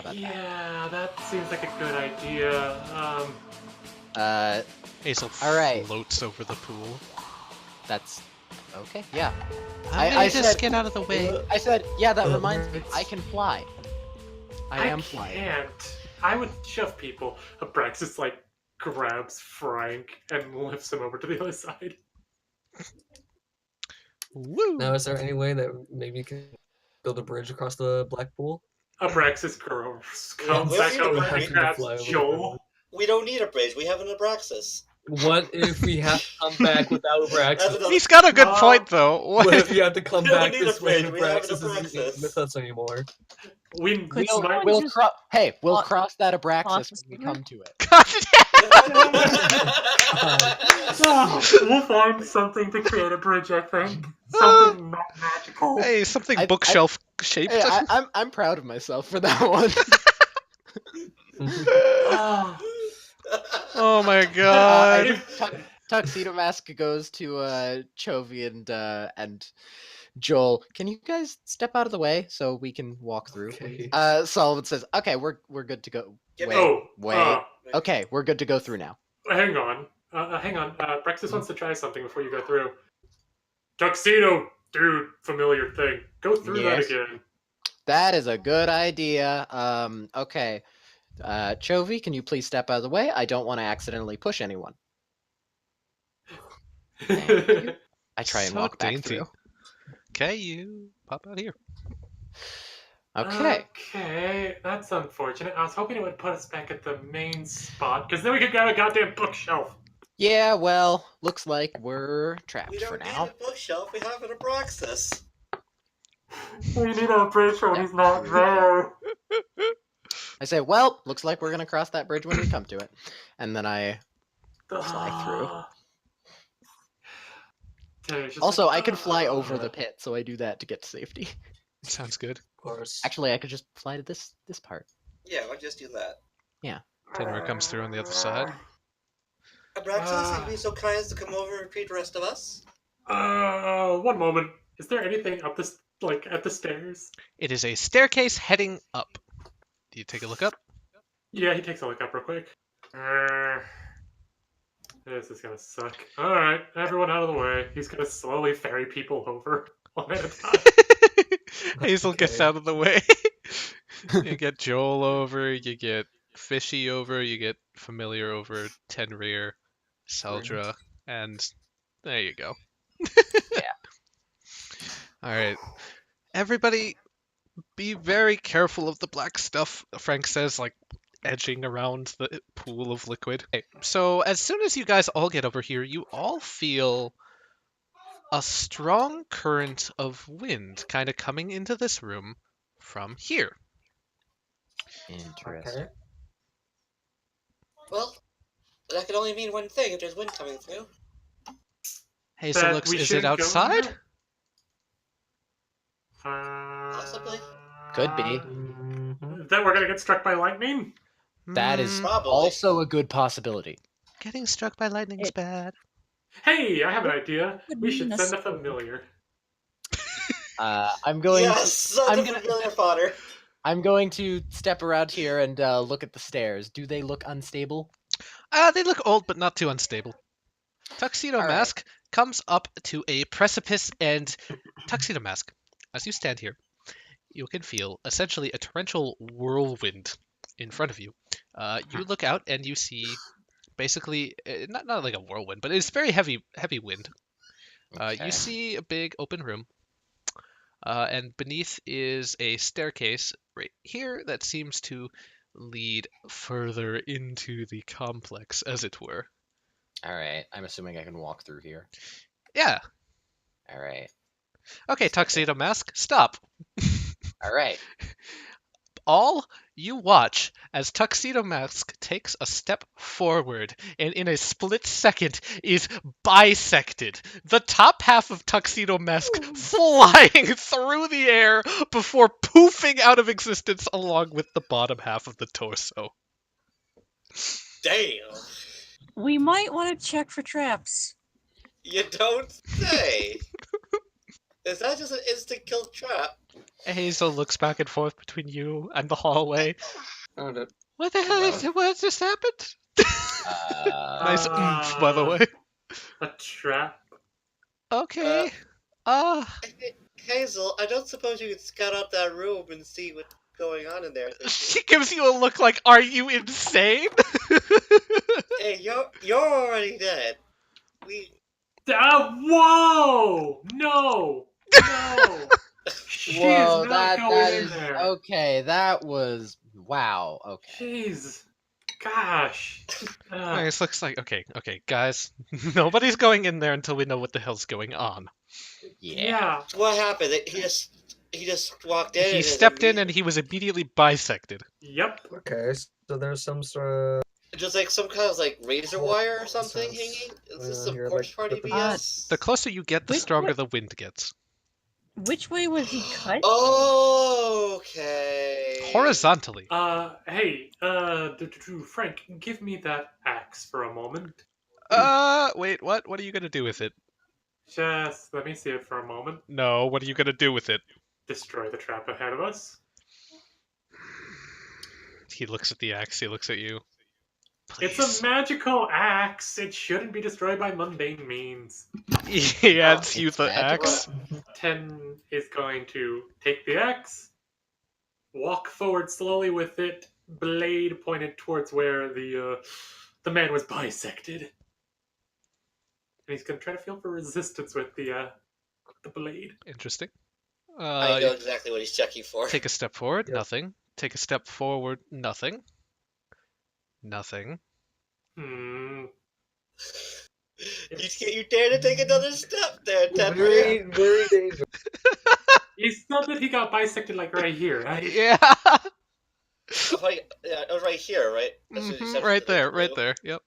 about Yeah, that seems like a good idea. that? Hazel Alright. floats over the pool. That's okay. Yeah. I'm I gonna just said- get out of the way. I said, yeah. That reminds me. I can fly. I am flying. Can't. I would shove people. Abraxys grabs Frank and lifts him over to the other side. Woo! Now, is there any way that maybe you can build a bridge across the black pool? Abraxys comes we back don't over need a and bridge. grabs Fly over the Joel. We don't need a bridge. We have an Abraxys. What if we have to come back without That's Abraxys? another- He's got a good No. point, though. What if you have to come We don't back need a this way bridge, and we have an Abraxys isn't Abraxys. with us anymore? We Could We'll, someone we'll just we'll walk- cross that Abraxas walk when we over? come to it. God We'll find something to create a bridge, I think. Something not magical. damn. Hey, something I- bookshelf shaped. Hey, I'm proud of myself for that one. Oh. Oh my god. Tuxedo Mask goes to Chovi and Joel. Can you guys step out of the way so we can walk through? Okay. Solomon says, "Okay, we're good to go." Give me- Wait. Okay, we're good to go through now. Hang on. Brexis wants to try something before you go through. Tuxedo, dude, familiar thing. Go through Yes. that again. That is a good idea. Okay. Chovi, can you please step out of the way? I don't want to accidentally push anyone. I try and So walk back dainty. through. Okay, you pop out here. Okay. Okay, that's unfortunate. I was hoping it would put us back at the main spot, because then we could grab a goddamn bookshelf. Yeah, well, looks like we're trapped We for don't need now. a bookshelf. We have an Abraxas. We need a bridge when he's not there. I say, well, looks like we're gonna cross that bridge when we come to it. And then I fly through. Okay, it's just also like, I can fly over the pit, so I do that to get to safety. Sounds good. Of course. Actually, I could just fly to this part. Yeah, we'll just do that. Tenrier comes through on the other side. Abraxas, you'd be so kind as to come over and feed the rest of us? One moment. Is there anything up this, at the stairs? It is a staircase heading up. Do you take a look up? Yeah, he takes a look up real quick. This is gonna suck. Alright, everyone out of the way. He's gonna slowly ferry people over one at a time. Hazel gets Okay. out of the way. You get Joel over, you get Fishy over, you get Familiar over, Tenrier, Seldra, and there you go. Yeah. Alright. Everybody, be very careful of the black stuff, Frank says, edging around the pool of liquid. Okay, so as soon as you guys all get over here, you all feel a strong current of wind kind of coming into this room from here. Interesting. Okay. Well, that could only mean one thing if there's wind coming through. Hazel That looks, we is it shouldn't go in outside? there? Possibly. Could be. Mhm. That we're gonna get struck by lightning? That is Probably. also a good possibility. Getting struck by lightning's bad. Hey, I have an idea. We should Goodness. send a familiar. I'm going. Yes, I'm the gonna- familiar fodder. I'm going to step around here and look at the stairs. Do they look unstable? They look old, but not too unstable. Tuxedo All right. Mask comes up to a precipice, and Tuxedo Mask, as you stand here, you can feel essentially a torrential whirlwind in front of you. You look out and you see basically not like a whirlwind, but it's very heavy wind. Okay. You see a big open room, and beneath is a staircase right here that seems to lead further into the complex, as it were. All right. I'm assuming I can walk through here. Yeah. All right. Okay, Tuxedo Mask, stop. All right. All you watch as Tuxedo Mask takes a step forward and in a split second is bisected. The top half of Tuxedo Mask flying through the air before poofing out of existence along with the bottom half of the torso. Damn. We might want to check for traps. You don't say. Is that just an instant kill trap? Hazel looks back and forth between you and the hallway. Found it. What the hell is it? What just happened? Nice oomph, by the way. A trap. Okay. Hazel, I don't suppose you could scout out that room and see what's going on in there. She gives you a look like, are you insane? Hey, you're already dead. Whoa! No! No! She's Whoa, not going that in is there. okay. That was wow. Okay. Jeez. Gosh. Nice, looks like okay, guys. Nobody's going in there until we know what the hell's going on. Yeah. What happened? He just walked in. He and stepped in and he was immediately bisected. Yep. Okay, so there's some sort of... just like some kind of like razor wire or something Sense. hanging. Is this some Here, porch like, party put the- BS? The closer you get, the Wait, stronger what? the wind gets. Which way was he cut? Oh, okay. Horizontally. Hey, Frank, give me that axe for a moment. Wait, what? What are you gonna do with it? Just let me see it for a moment. No, what are you gonna do with it? Destroy the trap ahead of us. He looks at the axe, he looks at you. Please. It's a magical axe. It shouldn't be destroyed by mundane means. He hands you it's the magical. axe. Ten is going to take the axe, walk forward slowly with it, blade pointed towards where the man was bisected. And he's going to try to feel for resistance with the blade. Interesting. I know exactly what he's checking for. Take a step forward, Yep. nothing. Take a step forward, nothing. Nothing. Hmm. You dare to take another step there, Tenrier. Very, very dangerous. He said that he got bisected like right here, right? Yeah. Yeah, it was right here, right? That's what you said Right for the there, blue. right there. Yep.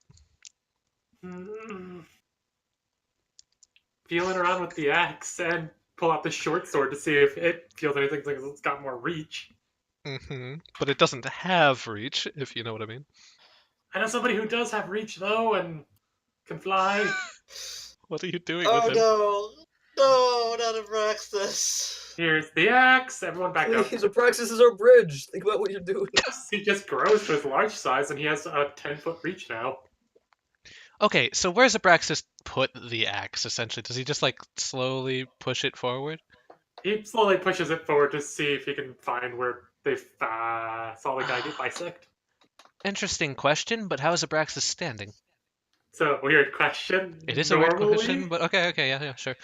Hmm. Feeling around with the axe and pull out the short sword to see if it feels anything like it's got more reach. But it doesn't have reach, if you know what I mean. I know somebody who does have reach though and can fly. What are you doing Oh with him? no! No, not Abraxys. Here's the axe. Everyone back up. Please, Abraxys is our bridge. Think about what you're doing. He just grows to his large size and he has a 10-foot reach now. Okay, so where's Abraxas put the axe, essentially? Does he just, like, slowly push it forward? He slowly pushes it forward to see if he can find where they saw the guy get bisected. Interesting question, but how is Abraxas standing? It's a weird question. It is a weird question, but okay, yeah, sure.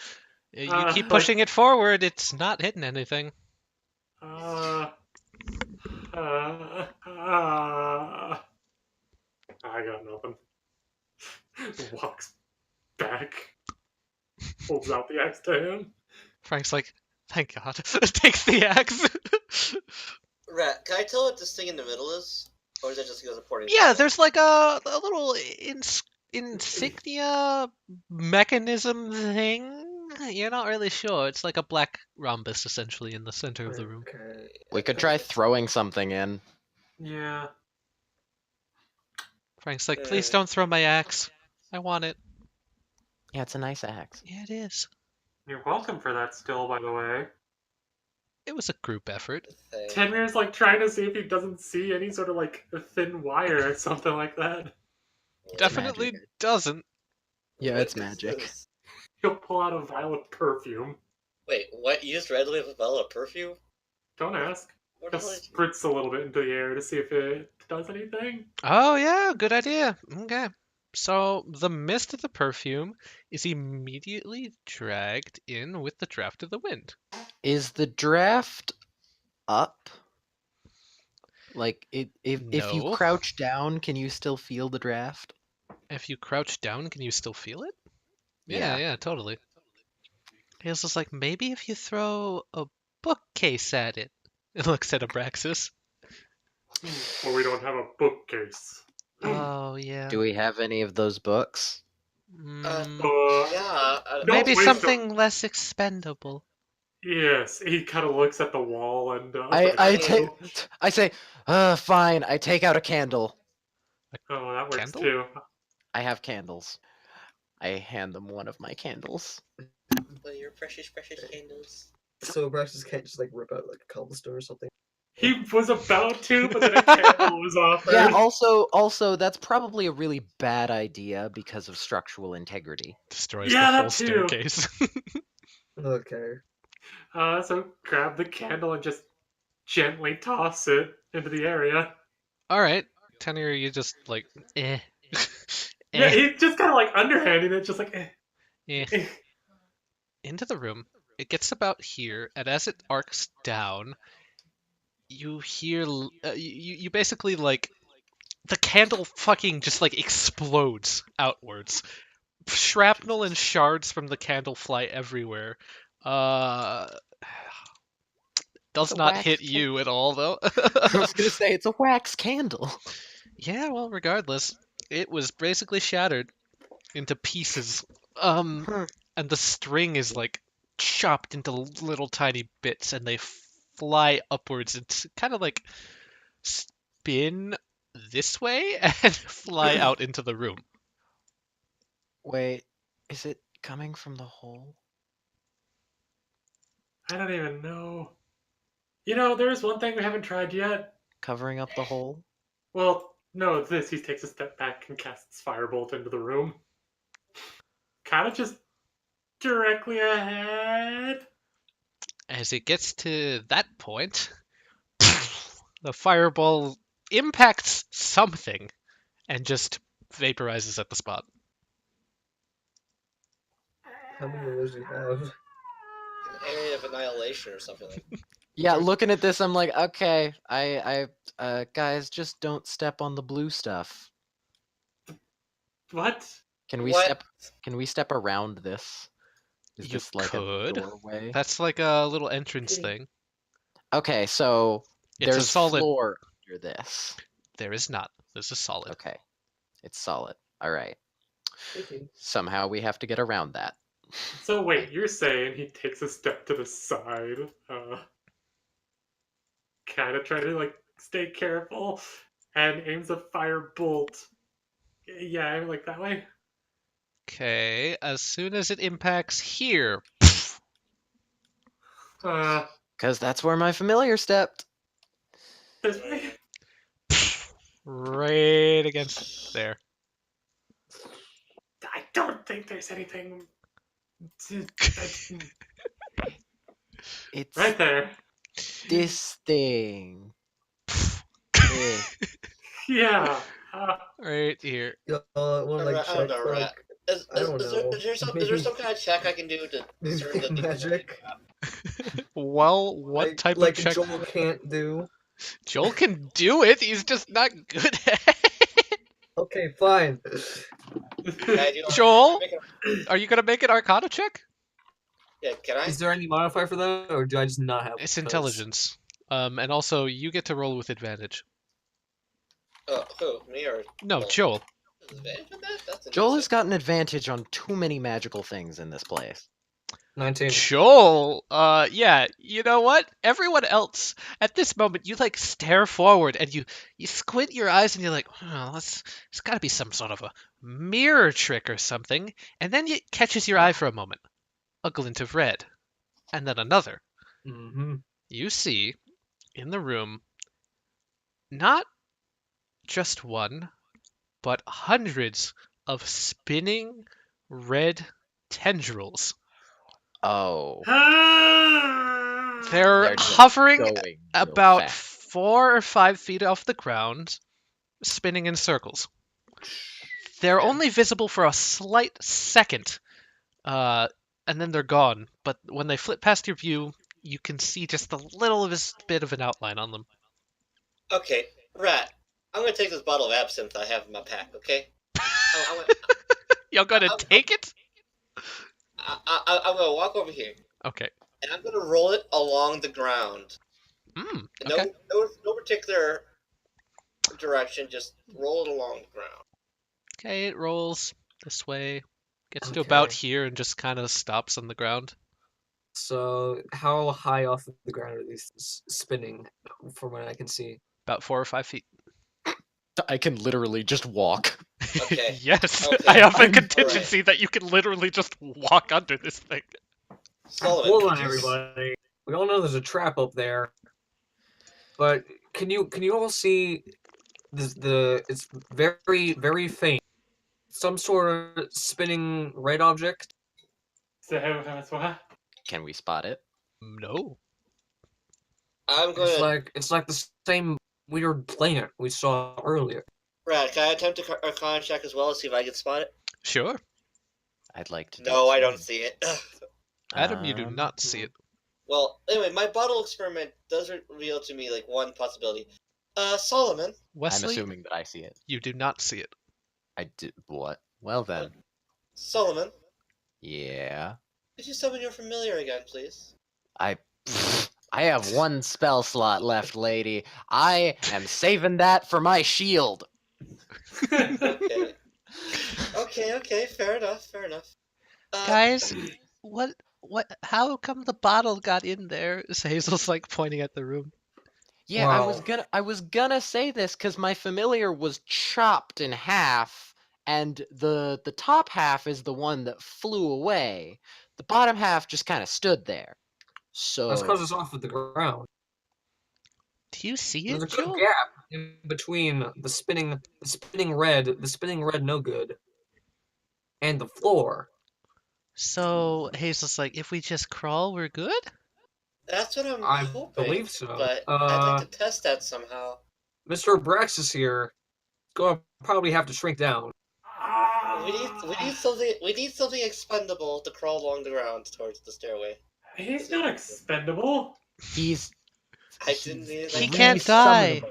You keep like- pushing it forward, it's not hitting anything. I got nothing. Walks back, holds out the axe to him. Frank's like, thank God. Takes the axe. Rat, can I tell what this thing in the middle is? Or is that just because of porting? Yeah, there's like a little insignia mechanism thing. You're not really sure. It's like a black rhombus, essentially, in the center of the room. Okay. We could try throwing something in. Yeah. Frank's like, please don't throw my axe. I want it. Yeah, it's a nice axe. Yeah, it is. You're welcome for that still, by the way. It was a group effort. Tenrier's like trying to see if he doesn't see any sort of like a thin wire or something like that. Definitely magic. doesn't. Yeah, it's magic. He'll pull out a vial of perfume. Wait, what? You just randomly have a bottle of perfume? Don't ask. What the He'll hell is- spritz a little bit into the air to see if it does anything. Oh, yeah, good idea. Okay. So the mist of the perfume is immediately dragged in with the draft of the wind. Is the draft up? Like, if you No. crouch down, can you still feel the draft? If you crouch down, can you still feel it? Yeah. Yeah, totally. He was just like, maybe if you throw a bookcase at it. It looks at Abraxas. Well, we don't have a bookcase. Oh, yeah. Do we have any of those books? Mm, Yeah. No, maybe wait, something less expendable. Yes, he kind of looks at the wall and. I say, fine. I take out a candle. Oh, that works Candle? too. I have candles. I hand them one of my candles. Well, your precious, precious candles. So Abraxas can't just like rip out like a cobblestone or something. He was about to, but then a candle was offered. Yeah, also, that's probably a really bad idea because of structural integrity. Destroys Yeah, the that whole too. staircase. Okay. So grab the candle and just gently toss it into the area. Alright. Tenrier, you just like, eh. Yeah, eh, he's just kind of like underhanding it, just like, eh. eh. Into the room. It gets about here, and as it arcs down, you hear, you basically like, the candle fucking just like explodes outwards. Shrapnel and shards from the candle fly everywhere. Does It's a not wax hit you at all, though. I was gonna say it's a wax candle. Yeah, well, regardless, it was basically shattered into pieces. Huh. And the string is like chopped into little tiny bits, and they fly upwards and kind of like spin this way and fly out into the room. Wait, is it coming from the hole? I don't even know. You know, there's one thing we haven't tried yet. Covering up the hole? Well, no, this. He takes a step back and casts Firebolt into the room. Kind of just directly ahead. As it gets to that point, the fireball impacts something and just vaporizes at the spot. How many of those do you have? An area of annihilation or something like that. Yeah, looking at this, I'm like, okay, guys, just don't step on the blue stuff. What? Can we What? step? Can we step around this? Is You this like could. a doorway? That's like a little entrance thing. Okay, so It's a there's solid. floor under this. There is not. This is solid. Okay, it's solid. All right. Okay. Somehow we have to get around that. So wait, you're saying he takes a step to the side, kind of trying to like stay careful, and aims a firebolt. Yeah, like that way. Okay, as soon as it impacts here, Because that's where my familiar stepped. This way. right against there. I don't think there's anything. It's Right there. this thing. This. Yeah. Right here. Y'all want to like I don't check know, for, Rat. like Is I don't know. there some kind of check I can do to discern that these magic? Well, what like, type like of check? Joel can't do? Joel can do it. He's just not good at it. Okay, fine. Can I do? Joel? Make it- Are you gonna make an Arcana check? Yeah, can I? Is there any modifier for that, or do I just not have? It's those? intelligence. And also you get to roll with advantage. Who? Me or? No, Joel? Joel. There's advantage on that? That's Joel has interesting. got an advantage on too many magical things in this place. 19. Joel, yeah, you know what? Everyone else, at this moment, you like stare forward and you squint your eyes and you're like, oh, it's gotta be some sort of a mirror trick or something. And then it catches your eye for a moment. A glint of red. And then another. Mm-hmm. You see, in the room, not just one, but hundreds of spinning red tendrils. Oh. They're They're just hovering going real about fast. 4 or 5 feet off the ground, spinning in circles. They're Okay. only visible for a slight second, and then they're gone. But when they flit past your view, you can see just a little bit of an outline on them. Okay, Rat. I'm gonna take this bottle of absinthe I have in my pack. Okay. I'm You're gonna I'm- take it? gonna walk over here Okay. and I'm gonna roll it along the ground. No, Okay. no particular direction. Just roll it along the ground. Okay, it rolls this way, gets to Okay. about here, and just kind of stops on the ground. So, how high off the ground are these spinning, from what I can see? About 4 or 5 feet. I can literally just walk. Okay. Yes, Okay. I have a I'm- contingency that you can literally just walk under this thing. Sullivan, Hold on, could you- everybody. We all know there's a trap up there. But can you all see it's very, very faint. Some sort of spinning red object? So, what? Can we spot it? No. I'm gonna. It's like the same weird planet we saw earlier. Rat, can I attempt a Arcana check as well to see if I can spot it? Sure. I'd like to. Do No, the I don't same. see it. Adam, you do not see it. Well, anyway, my bottle experiment does reveal to me like one possibility. Solomon. I'm Wesley, assuming that I see it. you do not see it. I did what? Well then. Solomon, Yeah. could you summon your familiar again, please? I have one spell slot left, lady. I am saving that for my shield. Okay. Okay, fair enough. Guys, what, how come the bottle got in there? Hazel's like pointing at the room. Yeah, Wow. I was gonna say this because my familiar was chopped in half, and the top half is the one that flew away. The bottom half just kind of stood there. So That's because it's off of the ground. Do you see There's a it, good Joel? gap in between the spinning red no good, and the floor. So Hazel's like, if we just crawl, we're good? That's what I'm I hoping. believe so. But I'd like to test that somehow. Mr. Abraxys here is going to probably have to shrink down. We need something expendable to crawl along the ground towards the stairway. He's not expendable. he's I didn't need He like can't resummonable.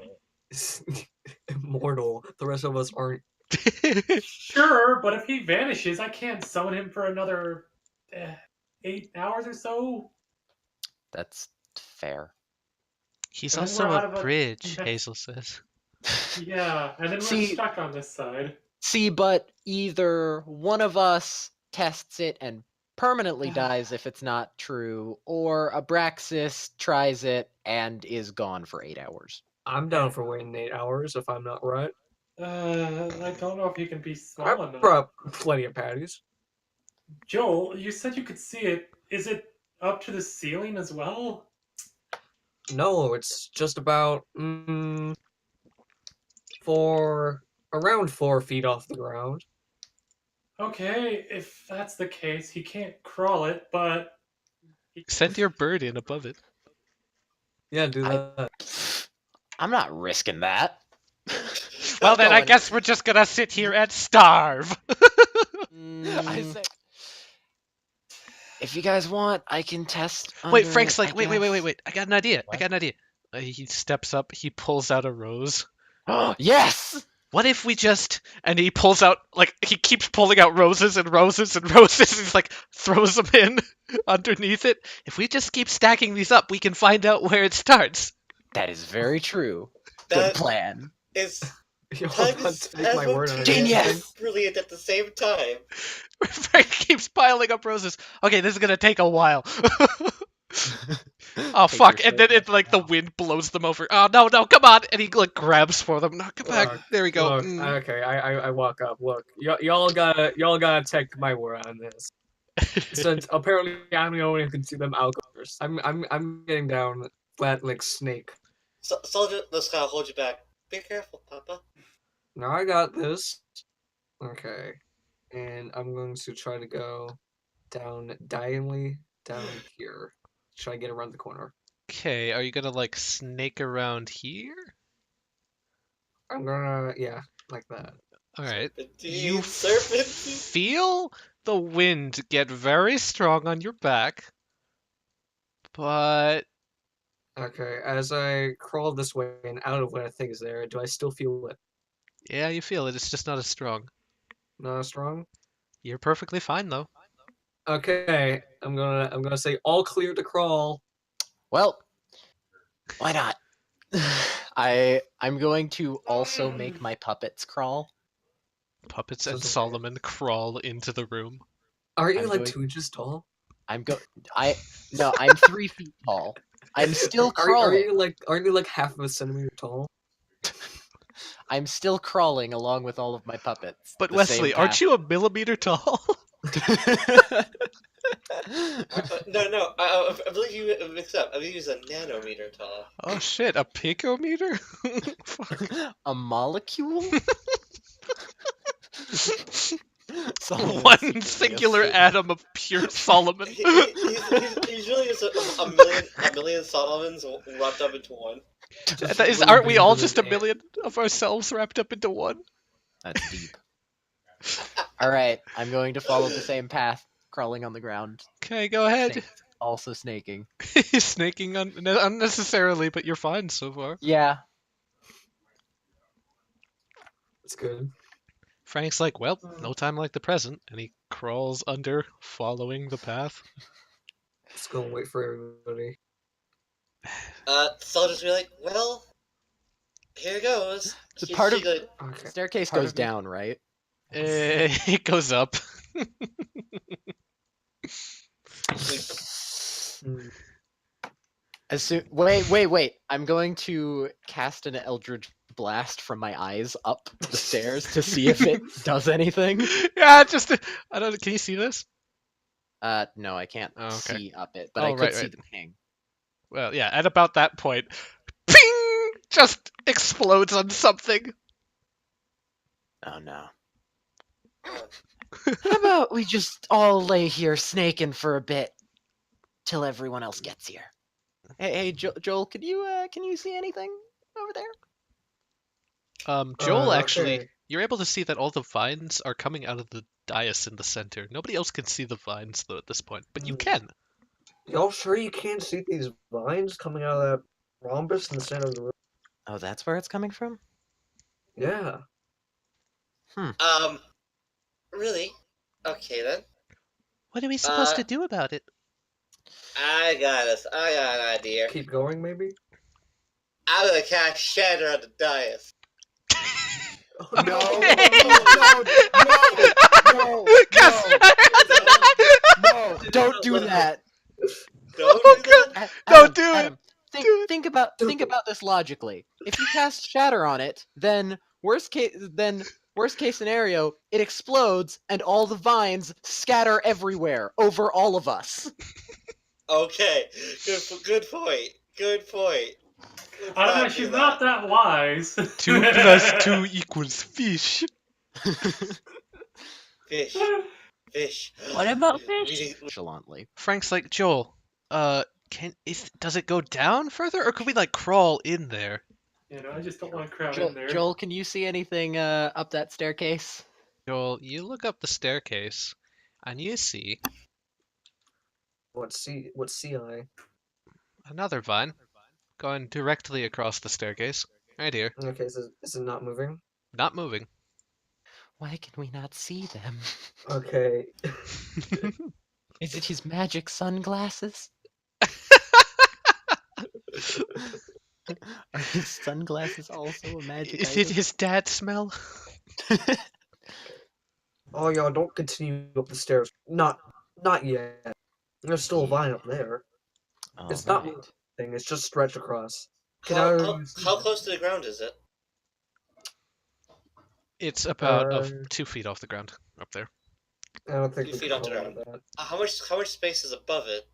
die. Immortal. The rest of us aren't. Sure, but if he vanishes, I can't summon him for another 8 hours or so. That's fair. He's And then also we're out a of a- bridge, Hazel says. Yeah, and then we're See- stuck on this side. See, but either one of us tests it and permanently dies if it's not true, or Abraxys tries it and is gone for 8 hours. I'm down for waiting 8 hours if I'm not right. I don't know if you can be I small enough. brought plenty of patties. Joel, you said you could see it. Is it up to the ceiling as well? No, it's just about around 4 feet off the ground. Okay, if that's the case, he can't crawl it, but Send your bird in above it. Yeah, do that. I'm not risking that. Well, then I going- guess we're just gonna sit here and starve. I say, if you guys want, I can test. Wait, under Frank's it, like, I wait. guess. I got an idea. What? I got an idea. He steps up. He pulls out a rose. Yes. What if we just... And he pulls out, like, he keeps pulling out roses and roses and roses. He's like, throws them in underneath it. If we just keep stacking these up, we can find out where it starts. That is very true. That Good plan. is You'll time not is take my word on it. Genius! and brilliant at the same time. Frank keeps piling up roses. Okay, this is gonna take a while. Oh, Take fuck. your And then shit it, like, the wind blows them over. Oh, no, come on. And he, like, grabs for them. No, come back. Look, There we go. Look, okay, I walk up. Look, y'all gotta take my word on this. Since apparently I'm the only one who can see them out first. I'm getting down flat like snake. Soldier, let's kind of hold you back. Be careful, Papa. Now I got this. Okay, and I'm going to try to go diagonally down here. Try to get around the corner. Okay, are you gonna, like, snake around here? I'm gonna like that. Alright. You serpent. Feel the wind get very strong on your back, but Okay, as I crawl this way and out of what I think is there, do I still feel it? yeah, you feel it. It's just not as strong. Not as strong. You're perfectly fine though. Okay, I'm gonna say all clear to crawl. Well, why not? I'm going to also make my puppets crawl. Puppets This and is okay. Solomon crawl into the room. Are you I'm like going- 2 inches tall? I'm 3 feet tall. I'm still Are crawling. you like half of a centimeter tall? I'm still crawling along with all of my puppets. But the Wesley, same aren't path. you a millimeter tall? No. I believe you mixed up. I believe he's a nanometer tall. Oh shit, a picometer? A molecule? Solomon One seems to be singular asleep. atom of pure Solomon. He's really just a million Solomons wrapped up into one. Aren't we all just a million of ourselves wrapped up into one? That's deep. Alright, I'm going to follow the same path, crawling on the ground. Okay, go ahead. Snake. Also snaking. Snaking unnecessarily, but you're fine so far. Yeah. That's good. Frank's like, well, no time like the present, and he crawls under, following the path. Just gonna wait for everybody. So I'll just be like, well, here goes. The part of Like, Okay. staircase Part goes of me- down, right? It goes up. Mm. As soon wait. I'm going to cast an Eldritch Blast from my eyes up the stairs to see if it does anything. Yeah, just I don't. Can you see this? No, I can't Oh, okay. see up it, but Oh, I could right, see right. the ping. Well, yeah. At about that point, ping, just explodes on something. Oh no. How about we just all lay here snaking for a bit till everyone else gets here? Hey, Joel, can you see anything over there? Joel, actually, Okay. you're able to see that all the vines are coming out of the dais in the center. Nobody else can see the vines though at this point, but you can. Y'all sure you can't see these vines coming out of that rhombus in the center of the room? Oh, that's where it's coming from? Yeah. Really? Okay then. What are we supposed to Uh, do about it? I got an idea. Keep going, maybe? I'm gonna cast Shatter on the dais. No, no, don't do that. Don't Oh, do that. Don't do it. Adam, think about this logically. If you cast Shatter on it, then worst case scenario, it explodes and all the vines scatter everywhere over all of us. Okay, good point. Good point. I don't know, she's not that wise. 2 plus 2 equals fish. Fish. Fish. What about We fish? need- Nonchalantly. Frank's like, Joel, does it go down further, or could we like crawl in there? You know, I just don't want to crowd in there. Joel, can you see anything up that staircase? Joel, you look up the staircase, and you see What's CI? another vine going directly across the staircase. Right here, Okay, is it not moving? not moving. Why can we not see them? Okay. Is it his magic sunglasses? Are his sunglasses also a magic Is it item? his dad smell? Oh, y'all don't continue up the stairs. Not yet. There's still a vine up there. It's not Alright. moving. It's just stretched across. Can How, I? how, how close to the ground is it? It's about Uh, 2 feet off the ground up there. I don't think 2 we feet can off the call ground. it that. How much space is above it?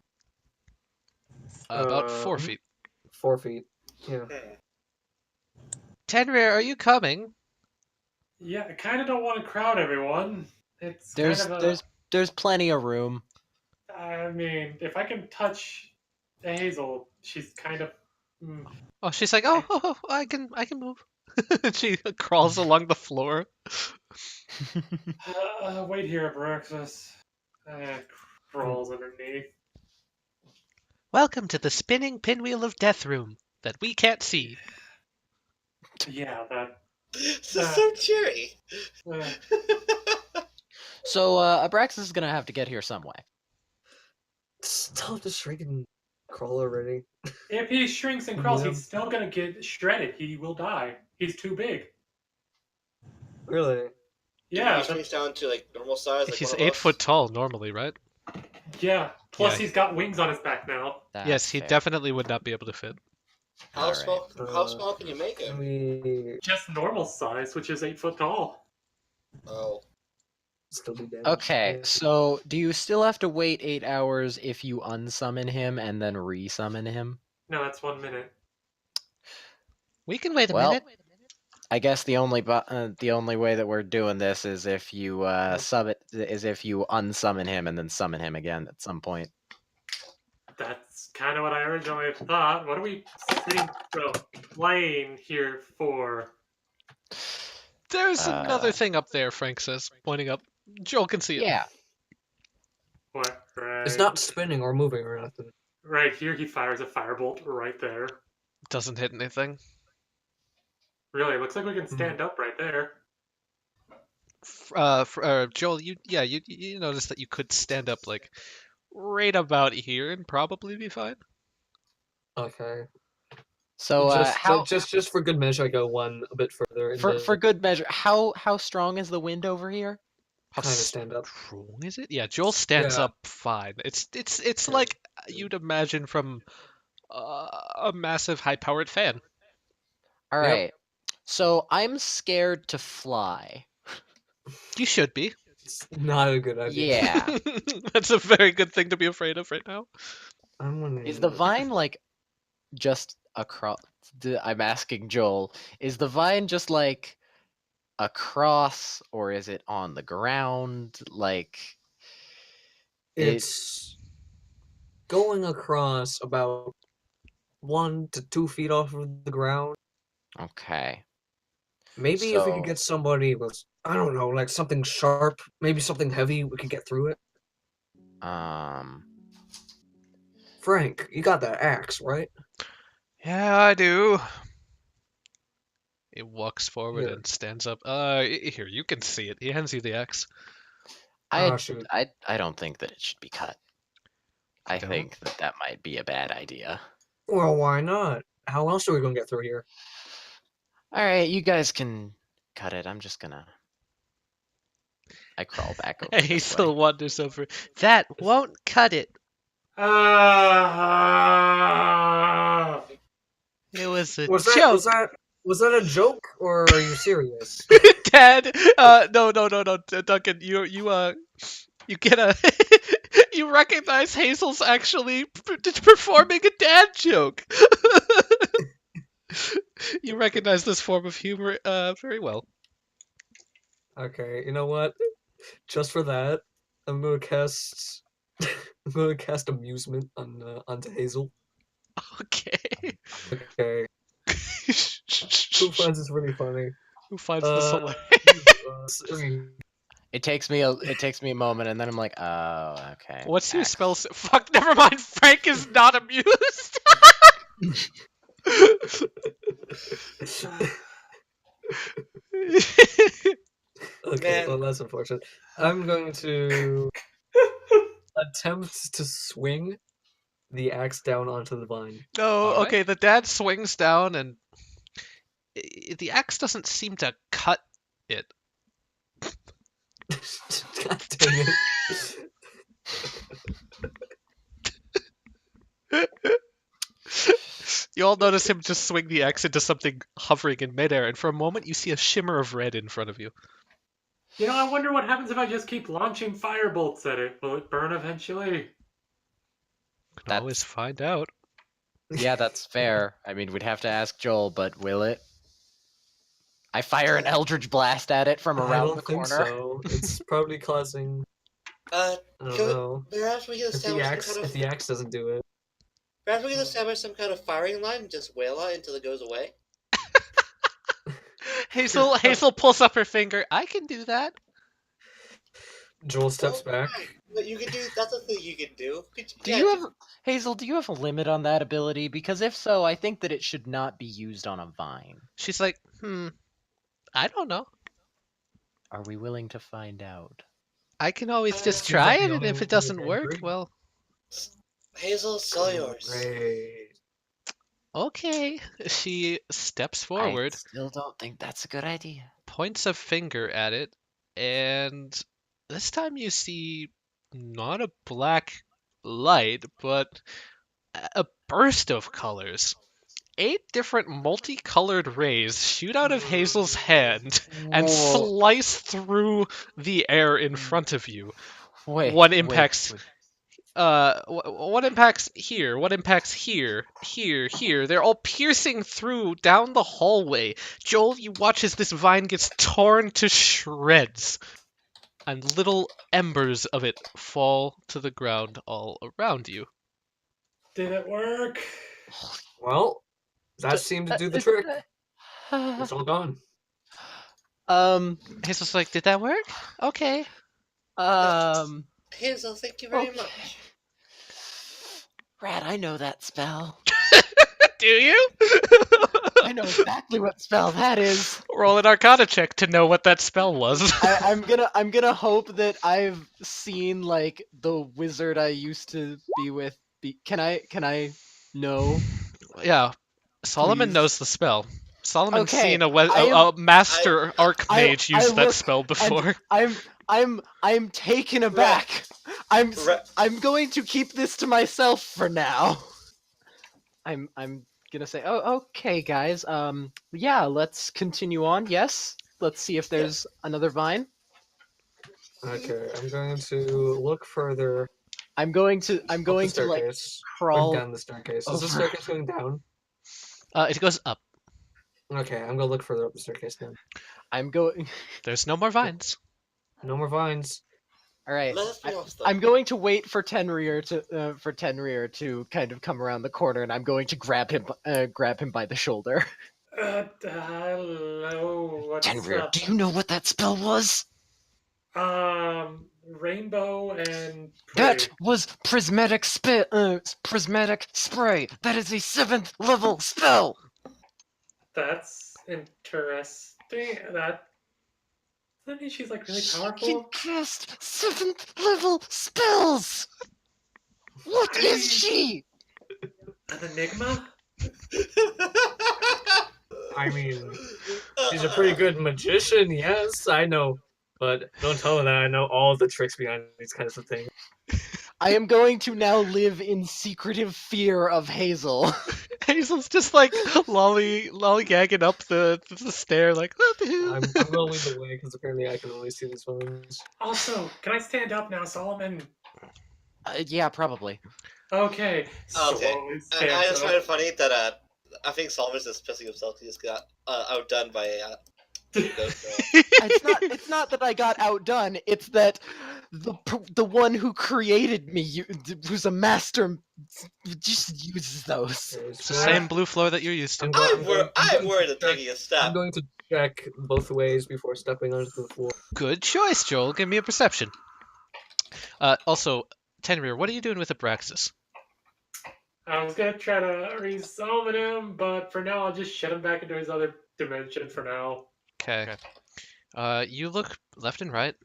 About 4 Um, feet. 4 feet. Yeah. Tenrier, are you coming? Yeah, I kind of don't want to crowd everyone. It's There's kind of there's plenty of room. I mean, if I can touch Hazel, she's kind of. Oh, she's like, oh, I can move. She crawls along the floor. Wait here, Abraxys. Crawls underneath. Welcome to the spinning pinwheel of death room that we can't see. Yeah, that. This is so cheery. So Abraxas is gonna have to get here some way. Stop the shrieking crawl already. If he shrinks and crawls, Yeah. he's still gonna get shredded. He will die. He's too big. Really? Yeah, He shrinks down to like normal size. Like He's one of 8 us. foot tall normally, right? yeah. Plus, Yeah. he's got wings on his back now. That's Yes, he fair. definitely would not be able to fit. How Alright. small? How small can you make Can him? we? Just normal size, which is 8 foot tall. Oh. Still do damage. Okay, Yeah. so do you still have to wait 8 hours if you unsummon him and then resummon him? No, that's 1 minute. We can wait a Well, minute. I guess the only way that we're doing this is if you unsummon him and then summon him again at some point. That's kind of what I originally thought. What are we playing here for? There's another Uh, thing up there, Frank says, pointing up. Joel can see it. Yeah. What? Right. It's not spinning or moving or nothing. Right here, he fires a firebolt right there. Doesn't hit anything. Really, it looks like we can stand up right there. Joel, you noticed that you could stand up like right about here and probably be fine. Okay. So just for good measure, I go one a bit further. And for good measure, how strong is the wind over here? How Kinda stand up. strong is it? Yeah, Joel stands Yeah. up fine. It's Okay. like you'd imagine from a massive high-powered fan. All Yep. right. So I'm scared to fly. You should be. It's not a good idea. Yeah. That's a very good thing to be afraid of right now. I'm wondering. Is the vine like just across? I'm asking Joel. Is the vine just like across, or is it on the ground? Like It's going across about 1 to 2 feet off of the ground. Okay. Maybe if we could So- get somebody with, I don't know, like something sharp, maybe something heavy, we could get through it. Frank, you got that axe, right? Yeah, I do. He walks forward Here. and stands up. Here, you can see it. He hands you the axe. Shoot. I don't think that it should be cut. I don't? think that might be a bad idea. Well, why not? How else are we gonna get through here? All right, you guys can cut it. I'm just gonna. I crawl back over He this still way. wanders over. That won't cut it. Ah! It was a Was joke. that a joke, or are you serious? Dad, no, Duncan, you get a, you recognize Hazel's actually performing a dad joke. You recognize this form of humor, very well. Okay, you know what? Just for that, I'm gonna cast. I'm gonna cast amusement onto Hazel. Okay. Okay. Who finds this really funny? Who finds this Uh, hilarious? I mean, It takes me a moment, and then I'm like, oh, okay. What's your axe. spell? Fuck, never mind. Frank is not amused. Okay, Man. well that's unfortunate. I'm going to attempt to swing the axe down onto the vine. No, Alright. okay, the dad swings down and the axe doesn't seem to cut it. God dang it. You all notice him just swing the axe into something hovering in midair, and for a moment you see a shimmer of red in front of you. You know, I wonder what happens if I just keep launching firebolts at it. Will it burn eventually? Can always find out. Yeah, that's fair. I mean, we'd have to ask Joel, but will it? I fire an Eldritch Blast at it from I around don't the think corner. so. It's probably causing. I don't Can we- know. Perhaps we can establish If the axe doesn't do it. Perhaps we can establish some kind of firing line and just wail on it until it goes away. Hazel pulls up her finger. I can do that. Joel steps back. But you can do. That's a thing you can do. Do you have Hazel? Do you have a limit on that ability? Because if so, I think that it should not be used on a vine. She's like, I don't know. Are we willing to find out? I can always just Seems try like it, the and only if one it doesn't who's work, angry. well, Hazel, sell yours. Great. okay. She steps forward, I still don't think that's a good idea. points a finger at it, and this time you see not a black light, but a burst of colors. 8 different multicolored rays shoot out of Hazel's hand and Whoa. slice through the air in front of you. Wait. One wait, impacts wait. one impacts here, one impacts here, here. They're all piercing through down the hallway. Joel, you watch as this vine gets torn to shreds, and little embers of it fall to the ground all around you. Did it work? Well, that seemed to do the trick. It's all gone. Hazel's like, did that work? Okay. Hazel, thank you very Okay. much. Rat, I know that spell. Do you? I know exactly what spell that is. Roll an Arcana check to know what that spell was. I'm gonna hope that I've seen like the wizard I used to be with. Can I know? Yeah, Solomon Please. knows the spell. Solomon's Okay, seen a I master archmage use that look spell before. I'm taken aback. I'm going to keep this to myself for now. I'm gonna say, oh, okay, guys. Yeah, let's continue on. Yes, let's see if there's another vine. Okay, I'm going to look further I'm going to up the to like staircase. Or crawl. down the staircase. Is the over. staircase going down? It goes up. Okay, I'm gonna look further up the staircase now. I'm going. There's no more vines. No more vines. All right. Let us be lost, though. I'm going to wait for Tenrier to kind of come around the corner, and I'm going to grab him by the shoulder. Hello. What's Tenrier, up? do you know what that spell was? Rainbow and That pray. was prismatic spray. That is a 7th level spell. That's interesting. That means she's like really She can powerful. cast 7th level spells. What is she? An enigma? I mean, she's a pretty good magician, yes, I know. But don't tell her that I know all the tricks behind these kinds of things. I am going to now live in secretive fear of Hazel. Hazel's just like lollygagging up the stair, like. I'm gonna lead the way because apparently I can only see these ones. Also, can I stand up now, Solomon? Yeah, probably. Okay. Okay. Slowly And stands I just up. find it funny that I think Solomon's just pissing himself. He just got outdone by Ghost Girl. It's not that I got outdone. It's that the one who created me, who's a master, just uses those. Okay, It's the same blue floor that you're used to. I'm worried of taking a I'm step. going to check both ways before stepping onto the floor. Good choice, Joel. Give me a perception. Also, Tenrier, what are you doing with Abraxys? I was gonna try to resummon him, but for now I'll just shut him back into his other dimension for now. Okay. You look left and right.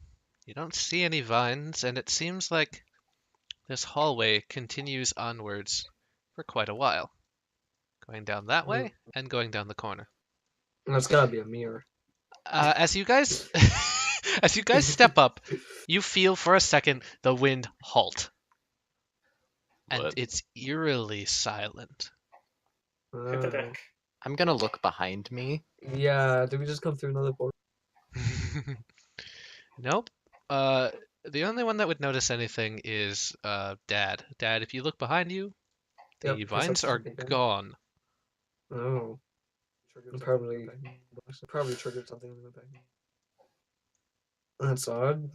You don't see any vines, and it seems like this hallway continues onwards for quite a while. Going down that way and going down the corner. That's gotta be a mirror. As you guys as you guys step up, you feel for a second the wind halt. And What? it's eerily silent. Hit the deck. I'm gonna look behind me. Yeah, did we just come through another portal? Nope. The only one that would notice anything is Dad. Dad, if you look behind you, the Yep, vines are perception again. gone. Oh. Probably triggered something in the back. That's odd.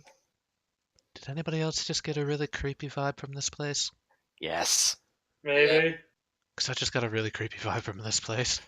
Did anybody else just get a really creepy vibe from this place? Yes. Maybe. Because I just got a really creepy vibe from this place.